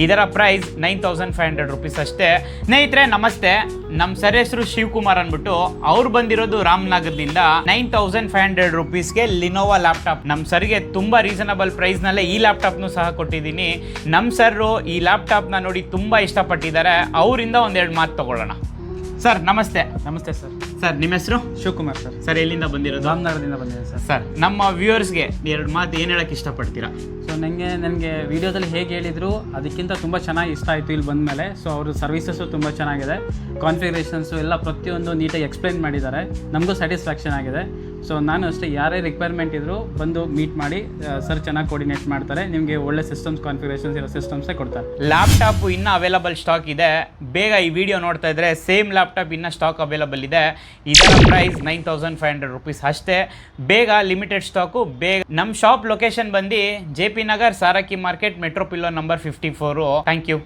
ಇದರ price 9500 rupees ಅಷ್ಟೇ. ಸ್ನೇಹಿತರೆ ನಮಸ್ತೆ, ನಮ್ಮ ಸರ್ ಹೆಸರು ಶಿವಕುಮಾರ್ ಅಂದ್ಬಿಟ್ಟು ಅವ್ರು ಬಂದಿರೋದು ರಾಮನಗರದಿಂದ 9500 ರೂಪೀಸ್ಗೆ ಲಿನೋವಾ ಲ್ಯಾಪ್ಟಾಪ್. ನಮ್ಮ ಸರ್ಗೆ ತುಂಬ ರೀಸನಬಲ್ ಪ್ರೈಸ್ನಲ್ಲೇ ಈ ಲ್ಯಾಪ್ಟಾಪ್ನು ಸಹ ಕೊಟ್ಟಿದ್ದೀನಿ. ನಮ್ಮ ಸರ್ರು ಈ ಲ್ಯಾಪ್ಟಾಪ್ನ ನೋಡಿ ತುಂಬ ಇಷ್ಟಪಟ್ಟಿದ್ದಾರೆ. ಅವರಿಂದ ಒಂದೆರಡು ಮಾತು ತಗೊಳ್ಳೋಣ. ಸರ್ ನಮಸ್ತೆ. ನಮಸ್ತೆ ಸರ್. ಸರ್ ನಿಮ್ಮ ಹೆಸರು? ಶಿವಕುಮಾರ್ ಸರ್. ಸರ್ ಎಲ್ಲಿಂದ ಬಂದಿರೋದು? ರಾಮನಗರದಿಂದ ಬಂದಿದೆ ಸರ್. ಸರ್ ನಮ್ಮ ವ್ಯೂವರ್ಸ್ಗೆ ಎರಡು ಮಾತು ಏನು ಹೇಳಕ್ಕೆ ಇಷ್ಟಪಡ್ತೀರಾ? ಸೊ ನನಗೆ ವಿಡಿಯೋದಲ್ಲಿ ಹೇಗೆ ಹೇಳಿದ್ರು ಅದಕ್ಕಿಂತ ತುಂಬ ಚೆನ್ನಾಗಿ ಇಷ್ಟ ಆಯಿತು ಇಲ್ಲಿ ಬಂದಮೇಲೆ. ಸೊ ಅವ್ರ ಸರ್ವಿಸಸ್ಸು ತುಂಬ ಚೆನ್ನಾಗಿದೆ, ಕಾನ್ಫಿಗರೇಷನ್ಸು ಎಲ್ಲ ಪ್ರತಿಯೊಂದು ನೀಟಾಗಿ ಎಕ್ಸ್ಪ್ಲೈನ್ ಮಾಡಿದ್ದಾರೆ. ನಮಗೂ ಸ್ಯಾಟಿಸ್ಫ್ಯಾಕ್ಷನ್ ಆಗಿದೆ. ಸೊ ನಾನು ಅಷ್ಟೇ, ಯಾರೇ ರಿಕ್ವೈರ್ಮೆಂಟ್ ಇದ್ದರೂ ಬಂದು ಮೀಟ್ ಮಾಡಿ ಸರ್ ಚೆನ್ನಾಗಿ ಕೋರ್ಡಿನೇಟ್ ಮಾಡ್ತಾರೆ. ನಿಮಗೆ ಒಳ್ಳೆ ಸಿಸ್ಟಮ್ಸ್ ಕಾನ್ಫಿಗರೇಷನ್ಸ್ ಇರೋ ಸಿಸ್ಟಮ್ಸೇ ಕೊಡ್ತಾರೆ. ಲ್ಯಾಪ್ಟಾಪು ಇನ್ನೂ ಅವೈಲಬಲ್ ಸ್ಟಾಕ್ ಇದೆ. ಬೇಗ ಈ ವಿಡಿಯೋ ನೋಡ್ತಾ ಇದ್ದರೆ ಸೇಮ್ ಲ್ಯಾಪ್ಟಾಪ್ ಇನ್ನೂ ಸ್ಟಾಕ್ ಅವೈಲಬಲ್ ಇದೆ. ಇದರ ಪ್ರೈಸ್ 9500 ರೂಪೀಸ್ ಅಷ್ಟೇ. ಬೇಗ ಲಿಮಿಟೆಡ್ ಸ್ಟಾಕು ಬೇಗ. ನಮ್ಮ ಶಾಪ್ ಲೊಕೇಶನ್ ಬಂದು JP Nagar Sarakki market metro pillar number 54. Thank you.